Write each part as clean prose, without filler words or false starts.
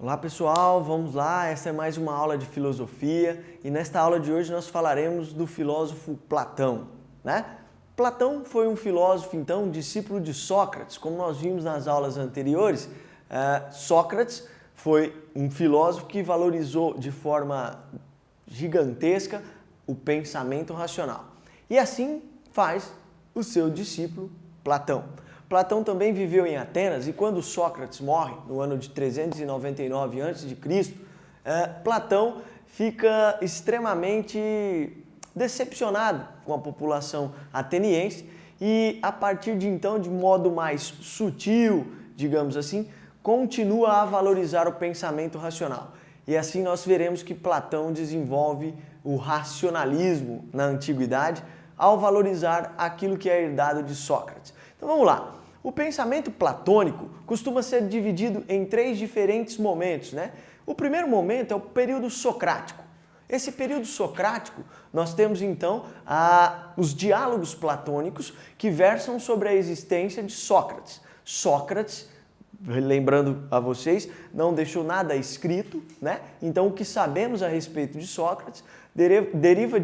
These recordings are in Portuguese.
Olá pessoal, vamos lá, essa é mais uma aula de filosofia e nesta aula de hoje nós falaremos do filósofo Platão, né? Platão foi um filósofo, então, discípulo de Sócrates, como nós vimos nas aulas anteriores. Sócrates foi um filósofo que valorizou de forma gigantesca o pensamento racional e assim faz o seu discípulo Platão. Platão também viveu em Atenas e quando Sócrates morre, no ano de 399 a.C., Platão fica extremamente decepcionado com a população ateniense e, a partir de então, de modo mais sutil, digamos assim, continua a valorizar o pensamento racional. E assim nós veremos que Platão desenvolve o racionalismo na antiguidade ao valorizar aquilo que é herdado de Sócrates. Então vamos lá. O pensamento platônico costuma ser dividido em três diferentes momentos, né? O primeiro momento é o período socrático. Esse período socrático, nós temos então os diálogos platônicos que versam sobre a existência de Sócrates. Sócrates, lembrando a vocês, não deixou nada escrito, né? Então o que sabemos a respeito de Sócrates deriva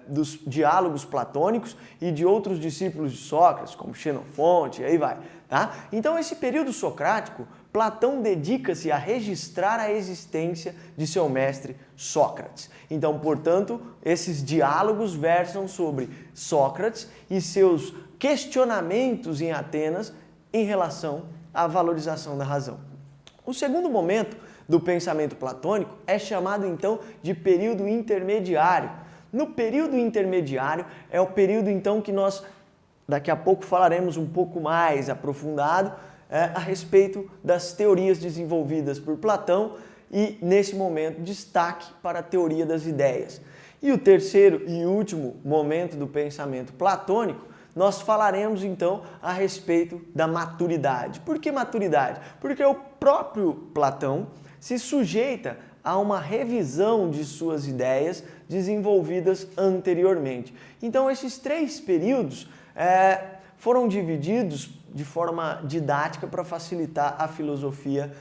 dos diálogos platônicos e de outros discípulos de Sócrates, como Xenofonte, e aí vai, tá? Então esse período socrático, Platão dedica-se a registrar a existência de seu mestre Sócrates. Então, portanto, esses diálogos versam sobre Sócrates e seus questionamentos em Atenas em relação à valorização da razão. O segundo momento do pensamento platônico é chamado então de período intermediário. No período intermediário é o período então que nós daqui a pouco falaremos um pouco mais aprofundado a respeito das teorias desenvolvidas por Platão e nesse momento destaque para a teoria das ideias. E o terceiro e último momento do pensamento platônico nós falaremos então a respeito da maturidade. Por que maturidade? Porque o próprio Platão se sujeita a uma revisão de suas ideias desenvolvidas anteriormente. Então esses três períodos foram divididos de forma didática para facilitar a filosofia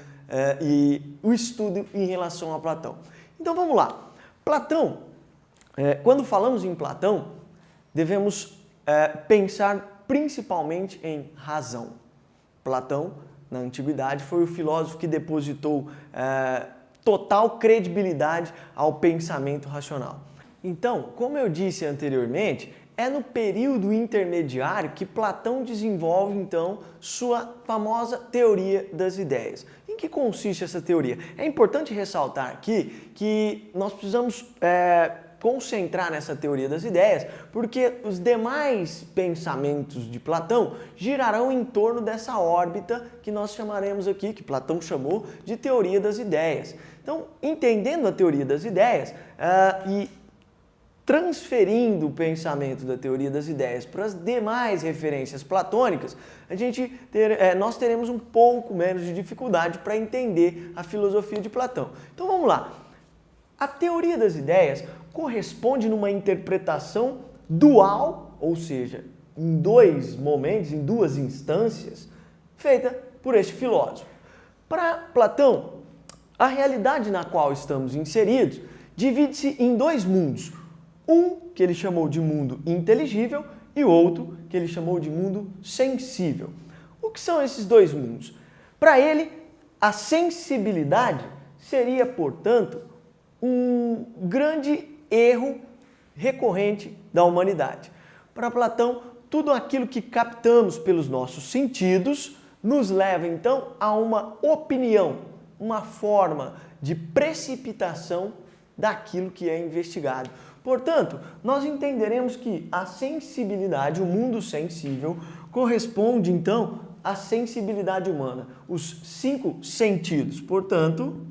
e o estudo em relação a Platão. Então vamos lá. Platão, quando falamos em Platão, devemos pensar principalmente em razão. Platão, na antiguidade, foi o filósofo que depositou total credibilidade ao pensamento racional. Então, como eu disse anteriormente, é no período intermediário que Platão desenvolve, então, sua famosa teoria das ideias. Em que consiste essa teoria? É importante ressaltar aqui que nós precisamos concentrar nessa teoria das ideias, porque os demais pensamentos de Platão girarão em torno dessa órbita que nós chamaremos aqui, que Platão chamou de teoria das ideias. Então, entendendo a teoria das ideias e transferindo o pensamento da teoria das ideias para as demais referências platônicas, nós teremos um pouco menos de dificuldade para entender a filosofia de Platão. Então vamos lá. A teoria das ideias corresponde numa interpretação dual, ou seja, em dois momentos, em duas instâncias, feita por este filósofo. Para Platão, a realidade na qual estamos inseridos divide-se em dois mundos. Um que ele chamou de mundo inteligível e outro que ele chamou de mundo sensível. O que são esses dois mundos? Para ele, a sensibilidade seria, portanto, um grande erro recorrente da humanidade. Para Platão, tudo aquilo que captamos pelos nossos sentidos nos leva, então, a uma opinião, uma forma de precipitação daquilo que é investigado. Portanto, nós entenderemos que a sensibilidade, o mundo sensível, corresponde, então, à sensibilidade humana, os 5 sentidos. Portanto,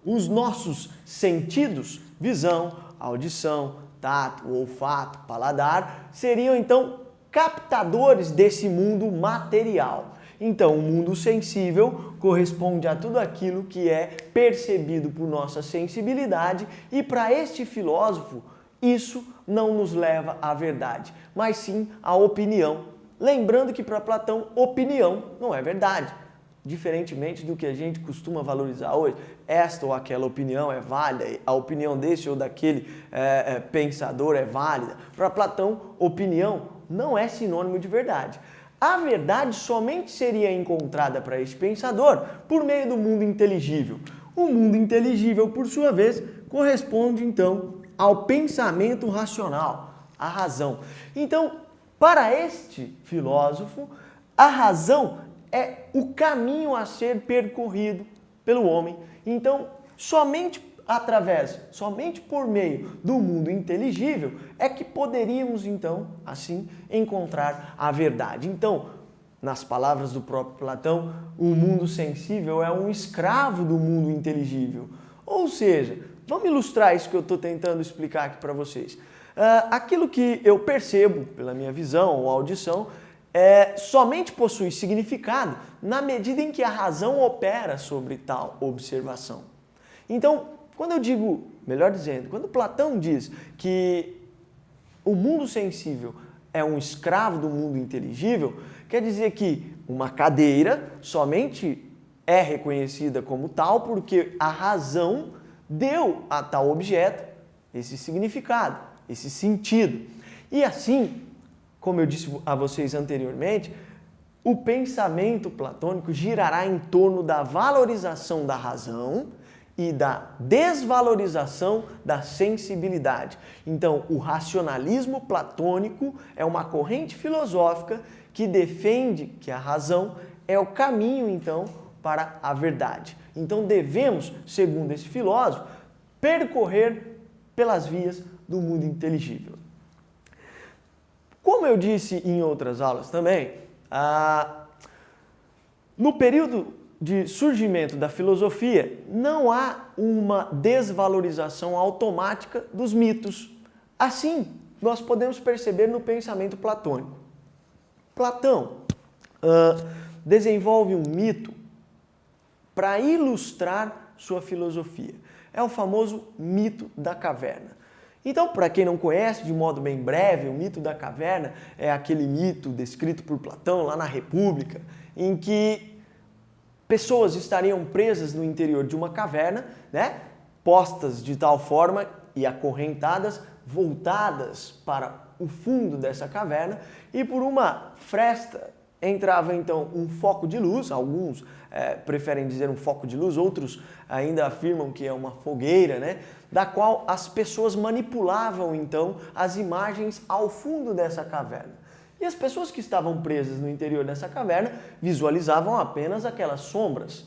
os nossos sentidos, visão, audição, tato, olfato, paladar, seriam então captadores desse mundo material. Então, o mundo sensível corresponde a tudo aquilo que é percebido por nossa sensibilidade e para este filósofo, isso não nos leva à verdade, mas sim à opinião. Lembrando que para Platão, opinião não é verdade. diferentemente do que a gente costuma valorizar hoje. Esta ou aquela opinião é válida, a opinião desse ou daquele pensador é válida. Para Platão, opinião não é sinônimo de verdade. A verdade somente seria encontrada para este pensador por meio do mundo inteligível. O mundo inteligível, por sua vez, corresponde então ao pensamento racional, à razão. Então, para este filósofo, a razão é o caminho a ser percorrido pelo homem. Então, somente por meio do mundo inteligível é que poderíamos, então, assim, encontrar a verdade. Então, nas palavras do próprio Platão, o mundo sensível é um escravo do mundo inteligível. Ou seja, vamos ilustrar isso que eu estou tentando explicar aqui para vocês. Aquilo que eu percebo pela minha visão ou audição somente possui significado na medida em que a razão opera sobre tal observação. Então, quando eu digo, melhor dizendo, quando Platão diz que o mundo sensível é um escravo do mundo inteligível, quer dizer que uma cadeira somente é reconhecida como tal porque a razão deu a tal objeto esse significado, esse sentido. E assim, como eu disse a vocês anteriormente, o pensamento platônico girará em torno da valorização da razão e da desvalorização da sensibilidade. Então, o racionalismo platônico é uma corrente filosófica que defende que a razão é o caminho, então, para a verdade. Então, devemos, segundo esse filósofo, percorrer pelas vias do mundo inteligível. Como eu disse em outras aulas também, no período de surgimento da filosofia, não há uma desvalorização automática dos mitos. Assim, nós podemos perceber no pensamento platônico. Platão desenvolve um mito para ilustrar sua filosofia. É o famoso mito da caverna. Então, para quem não conhece, de modo bem breve, o mito da caverna é aquele mito descrito por Platão lá na República, em que pessoas estariam presas no interior de uma caverna, né, postas de tal forma e acorrentadas, voltadas para o fundo dessa caverna, e por uma fresta entrava então um foco de luz. Alguns preferem dizer um foco de luz, outros ainda afirmam que é uma fogueira, né, da qual as pessoas manipulavam então as imagens ao fundo dessa caverna. E as pessoas que estavam presas no interior dessa caverna visualizavam apenas aquelas sombras.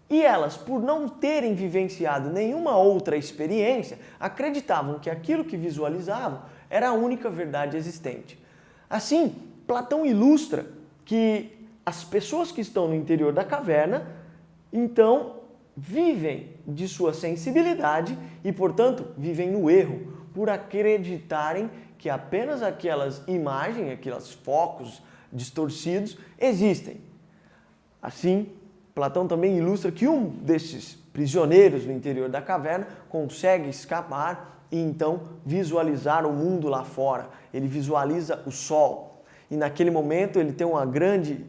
E elas, por não terem vivenciado nenhuma outra experiência, acreditavam que aquilo que visualizavam era a única verdade existente. Assim, Platão ilustra que as pessoas que estão no interior da caverna, então, vivem de sua sensibilidade e, portanto, vivem no erro, por acreditarem que apenas aquelas imagens, aqueles focos distorcidos existem. Assim, Platão também ilustra que um desses prisioneiros no interior da caverna consegue escapar e então visualizar o mundo lá fora. Ele visualiza o sol e naquele momento ele tem uma grande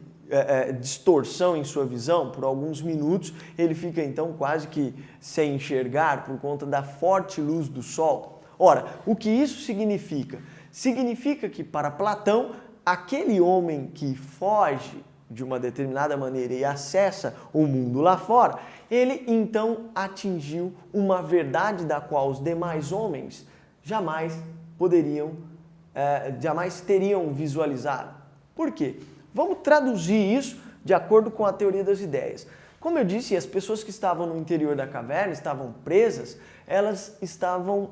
distorção em sua visão. Por alguns minutos ele fica então quase que sem enxergar por conta da forte luz do sol. Ora, o que isso significa? Significa que para Platão, aquele homem que foge de uma determinada maneira e acessa o mundo lá fora, ele então atingiu uma verdade da qual os demais homens jamais teriam visualizado. Por quê? Vamos traduzir isso de acordo com a teoria das ideias. Como eu disse, as pessoas que estavam no interior da caverna, estavam presas, elas estavam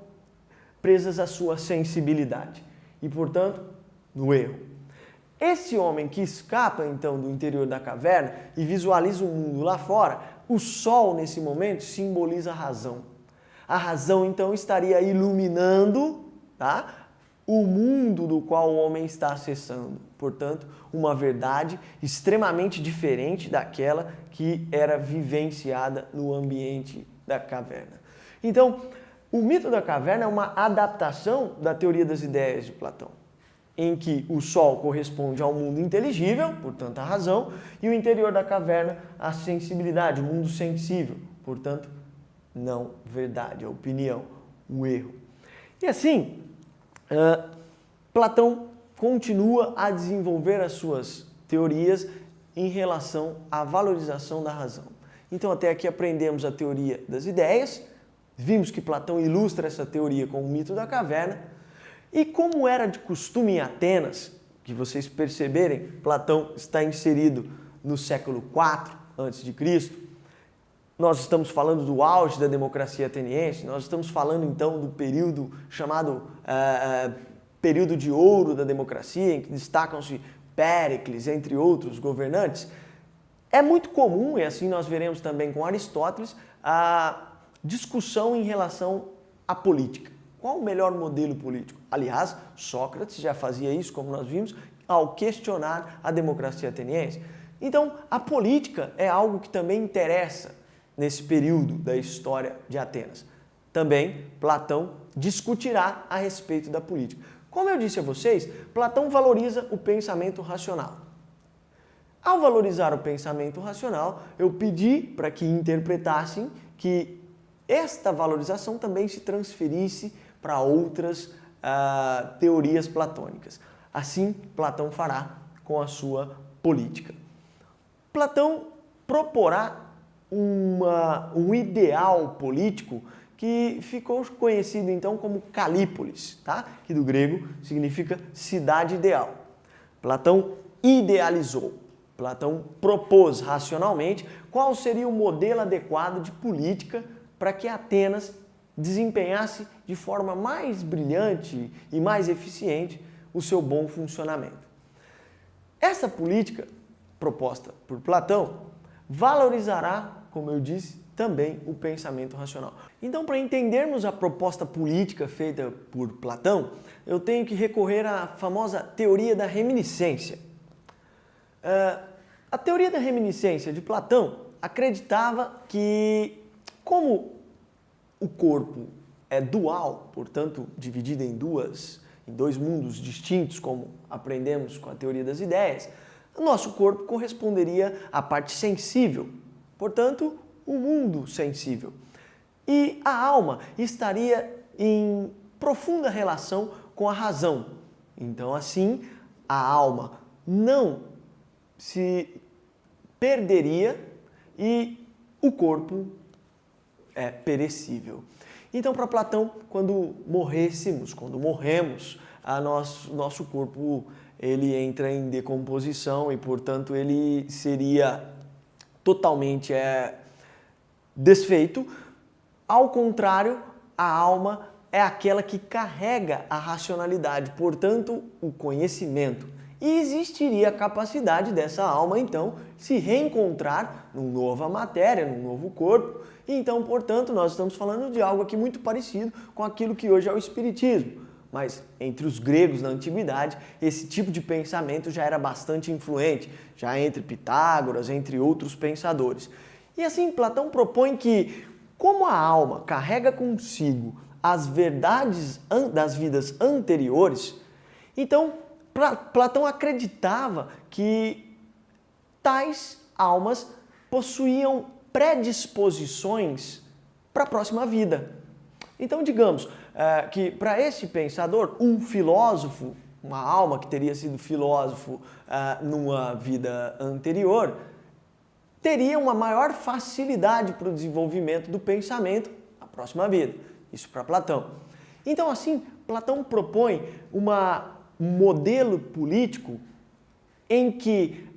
presas à sua sensibilidade e, portanto, no erro. Esse homem que escapa, então, do interior da caverna e visualiza o mundo lá fora, o sol, nesse momento, simboliza a razão. A razão, então, estaria iluminando, tá, o mundo do qual o homem está acessando. Portanto, uma verdade extremamente diferente daquela que era vivenciada no ambiente da caverna. Então, o mito da caverna é uma adaptação da teoria das ideias de Platão. em que o Sol corresponde ao mundo inteligível, portanto a razão, e o interior da caverna a sensibilidade, o mundo sensível, portanto não verdade, a opinião, o erro. E assim, Platão continua a desenvolver as suas teorias em relação à valorização da razão. Então até aqui aprendemos a teoria das ideias, vimos que Platão ilustra essa teoria com o mito da caverna, e como era de costume em Atenas, que vocês perceberem, Platão está inserido no século IV a.C., nós estamos falando do auge da democracia ateniense, nós estamos falando então do período chamado período de ouro da democracia, em que destacam-se Péricles, entre outros governantes. É muito comum, e assim nós veremos também com Aristóteles, a discussão em relação à política. Qual o melhor modelo político? Aliás, Sócrates já fazia isso, como nós vimos, ao questionar a democracia ateniense. Então, a política é algo que também interessa nesse período da história de Atenas. Também, Platão discutirá a respeito da política. Como eu disse a vocês, Platão valoriza o pensamento racional. Ao valorizar o pensamento racional, eu pedi para que interpretassem que esta valorização também se transferisse para outras teorias platônicas. Assim, Platão fará com a sua política. Platão proporá um ideal político que ficou conhecido então como Calípolis, tá? Que do grego significa cidade ideal. Platão idealizou, Platão propôs racionalmente qual seria o modelo adequado de política para que Atenas desempenhasse de forma mais brilhante e mais eficiente o seu bom funcionamento. Essa política proposta por Platão valorizará, como eu disse, também o pensamento racional. Então, para entendermos a proposta política feita por Platão, eu tenho que recorrer à famosa teoria da reminiscência. A teoria da reminiscência de Platão acreditava que, como o corpo é dual, portanto dividido em dois mundos distintos, como aprendemos com a teoria das ideias, o nosso corpo corresponderia à parte sensível, portanto, o mundo sensível. E a alma estaria em profunda relação com a razão. Então, assim, a alma não se perderia e o corpo é perecível. Então, para Platão, quando morremos, nosso corpo ele entra em decomposição e, portanto, ele seria totalmente desfeito. Ao contrário, a alma é aquela que carrega a racionalidade, portanto, o conhecimento. E existiria a capacidade dessa alma, então, se reencontrar numa nova matéria, num novo corpo. E então, portanto, nós estamos falando de algo aqui muito parecido com aquilo que hoje é o espiritismo. Mas entre os gregos na antiguidade, esse tipo de pensamento já era bastante influente, já entre Pitágoras, entre outros pensadores. E assim, Platão propõe que, como a alma carrega consigo as verdades das vidas anteriores, então Platão acreditava que tais almas possuíam predisposições para a próxima vida. Então, digamos que para esse pensador, um filósofo, uma alma que teria sido filósofo numa vida anterior, teria uma maior facilidade para o desenvolvimento do pensamento na próxima vida. Isso para Platão. Então, assim, Platão propõe um modelo político em que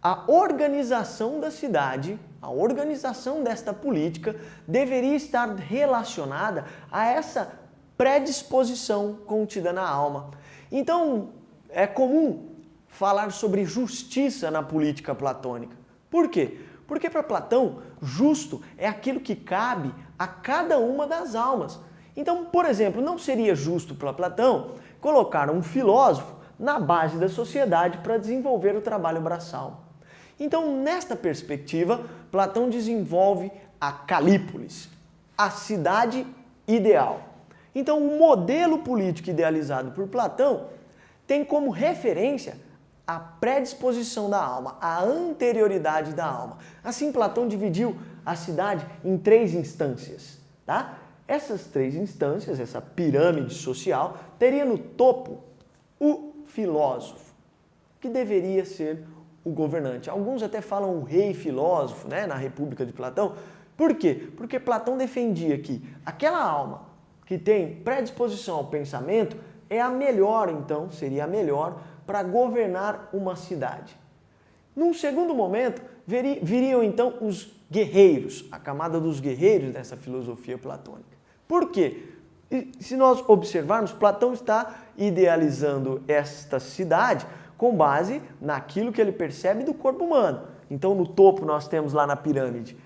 a organização da cidade, a organização desta política, deveria estar relacionada a essa predisposição contida na alma. Então, é comum falar sobre justiça na política platônica. Por quê? Porque para Platão, justo é aquilo que cabe a cada uma das almas. Então, por exemplo, não seria justo para Platão colocar um filósofo na base da sociedade para desenvolver o trabalho braçal. Então, nesta perspectiva, Platão desenvolve a Calípolis, a cidade ideal. Então, o modelo político idealizado por Platão tem como referência a predisposição da alma, a anterioridade da alma. Assim, Platão dividiu a cidade em 3 instâncias, tá? Essas 3 instâncias, essa pirâmide social, teria no topo o filósofo, que deveria ser o governante. Alguns até falam o rei filósofo, né, na República de Platão. Por quê? Porque Platão defendia que aquela alma que tem predisposição ao pensamento é a melhor, então, seria a melhor para governar uma cidade. Num segundo momento, viriam então os guerreiros, a camada dos guerreiros dessa filosofia platônica. Por quê? Se nós observarmos, Platão está idealizando esta cidade com base naquilo que ele percebe do corpo humano. Então, no topo, nós temos lá na pirâmide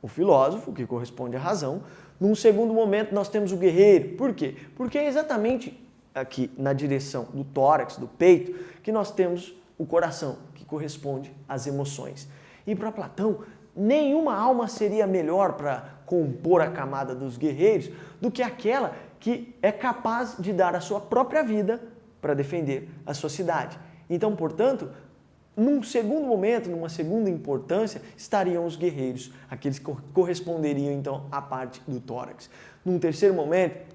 o filósofo, que corresponde à razão. Num segundo momento, nós temos o guerreiro. Por quê? Porque é exatamente aqui na direção do tórax, do peito, que nós temos o coração, que corresponde às emoções. E para Platão, nenhuma alma seria melhor para compor a camada dos guerreiros do que aquela que é capaz de dar a sua própria vida para defender a sua cidade. Então, portanto, num segundo momento, numa segunda importância, estariam os guerreiros, aqueles que corresponderiam então à parte do tórax. Num terceiro momento,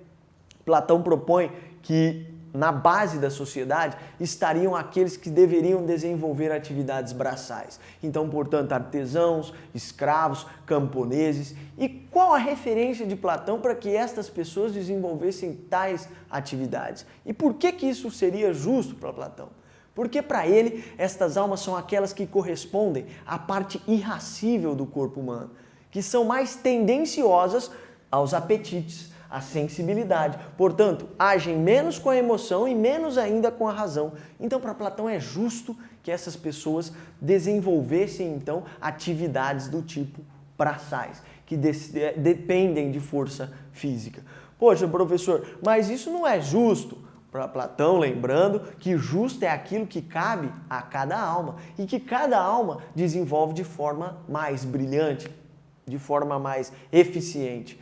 Platão propõe que na base da sociedade estariam aqueles que deveriam desenvolver atividades braçais. Então, portanto, artesãos, escravos, camponeses. E qual a referência de Platão para que estas pessoas desenvolvessem tais atividades? E por que isso seria justo para Platão? Porque para ele, estas almas são aquelas que correspondem à parte irracível do corpo humano, que são mais tendenciosas aos apetites, à sensibilidade. Portanto, agem menos com a emoção e menos ainda com a razão. Então, para Platão é justo que essas pessoas desenvolvessem, então, atividades do tipo braçais, que dependem de força física. Poxa, professor, mas isso não é justo. Para Platão, lembrando que justo é aquilo que cabe a cada alma e que cada alma desenvolve de forma mais brilhante, de forma mais eficiente.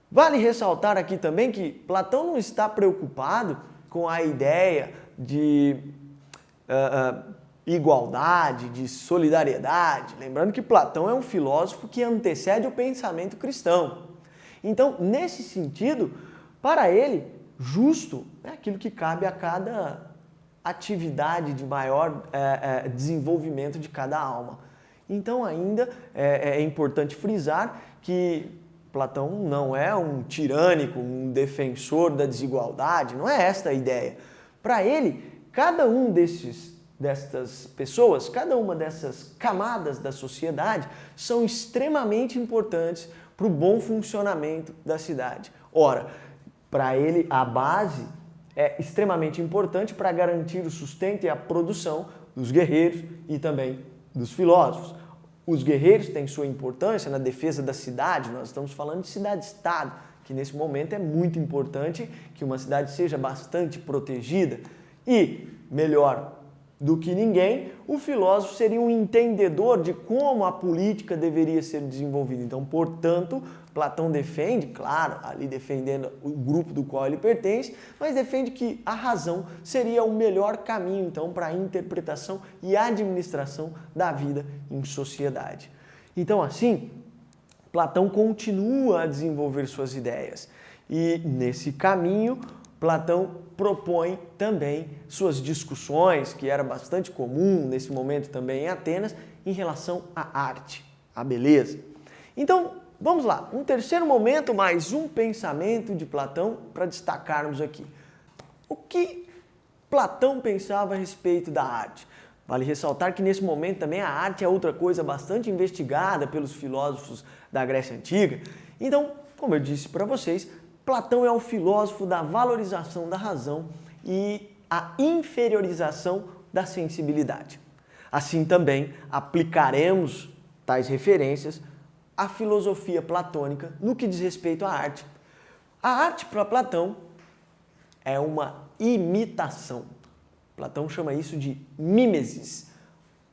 Vale ressaltar aqui também que Platão não está preocupado com a ideia de igualdade, de solidariedade. Lembrando que Platão é um filósofo que antecede o pensamento cristão. Então, nesse sentido, para ele, justo é aquilo que cabe a cada atividade de maior desenvolvimento de cada alma. Então, ainda é importante frisar que Platão não é um tirânico, um defensor da desigualdade, não é esta a ideia. Para ele, cada um destas pessoas, cada uma dessas camadas da sociedade são extremamente importantes para o bom funcionamento da cidade. Ora, para ele, a base é extremamente importante para garantir o sustento e a produção dos guerreiros e também dos filósofos. Os guerreiros têm sua importância na defesa da cidade, nós estamos falando de cidade-estado, que nesse momento é muito importante que uma cidade seja bastante protegida. E, melhor do que ninguém, o filósofo seria um entendedor de como a política deveria ser desenvolvida. Então, portanto, Platão defende, claro, ali defendendo o grupo do qual ele pertence, mas defende que a razão seria o melhor caminho, então, para a interpretação e administração da vida em sociedade. Então, assim, Platão continua a desenvolver suas ideias. E, nesse caminho, Platão propõe também suas discussões, que era bastante comum nesse momento também em Atenas, em relação à arte, à beleza. Então, vamos lá, um terceiro momento, mais um pensamento de Platão para destacarmos aqui. O que Platão pensava a respeito da arte? Vale ressaltar que nesse momento também a arte é outra coisa bastante investigada pelos filósofos da Grécia Antiga. Então, como eu disse para vocês, Platão é o filósofo da valorização da razão e a inferiorização da sensibilidade. Assim também aplicaremos tais referências à filosofia platônica no que diz respeito à arte. A arte para Platão é uma imitação. Platão chama isso de mimesis.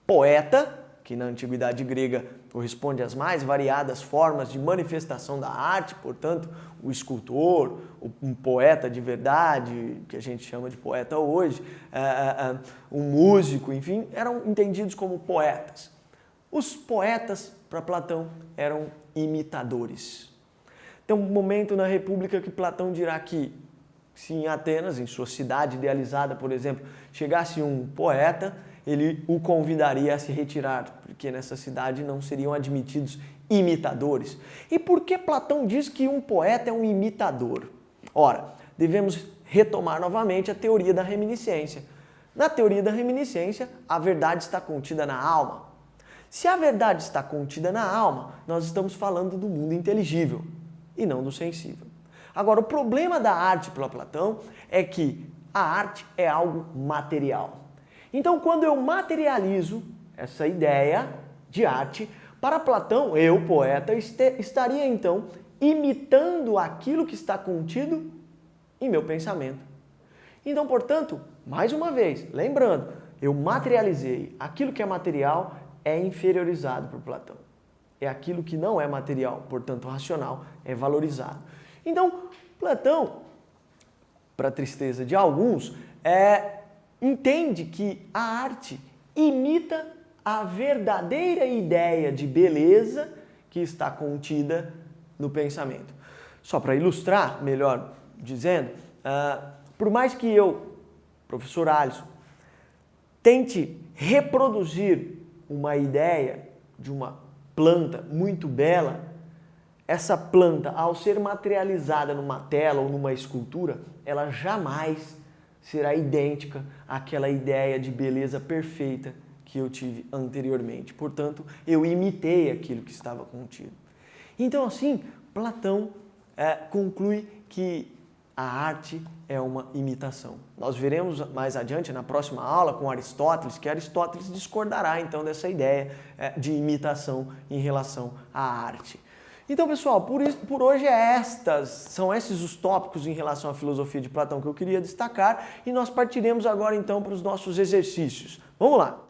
Poeta, que na antiguidade grega corresponde às mais variadas formas de manifestação da arte, portanto, o escultor, um poeta de verdade, que a gente chama de poeta hoje, um músico, enfim, eram entendidos como poetas. Os poetas, para Platão, eram imitadores. Tem um momento na República que Platão dirá que, se em Atenas, em sua cidade idealizada, por exemplo, chegasse um poeta, ele o convidaria a se retirar, porque nessa cidade não seriam admitidos imitadores. E por que Platão diz que um poeta é um imitador? Ora, devemos retomar novamente a teoria da reminiscência. Na teoria da reminiscência, a verdade está contida na alma. Se a verdade está contida na alma, nós estamos falando do mundo inteligível e não do sensível. Agora, o problema da arte para Platão é que a arte é algo material. Então, quando eu materializo essa ideia de arte, para Platão, eu, poeta, estaria então imitando aquilo que está contido em meu pensamento. Então, portanto, mais uma vez, lembrando, eu materializei aquilo que é material, é inferiorizado por Platão. É aquilo que não é material, portanto racional, é valorizado. Então, Platão, para a tristeza de alguns, entende que a arte imita a verdadeira ideia de beleza que está contida no pensamento. Só para ilustrar, melhor dizendo, por mais que eu, professor Alisson, tente reproduzir uma ideia de uma planta muito bela, essa planta, ao ser materializada numa tela ou numa escultura, ela jamais será idêntica àquela ideia de beleza perfeita que eu tive anteriormente. Portanto, eu imitei aquilo que estava contido. Então, assim, Platão conclui que a arte é uma imitação. Nós veremos mais adiante, na próxima aula, com Aristóteles, que Aristóteles discordará, então, dessa ideia de imitação em relação à arte. Então, pessoal, por hoje são esses os tópicos em relação à filosofia de Platão que eu queria destacar e nós partiremos agora, então, para os nossos exercícios. Vamos lá!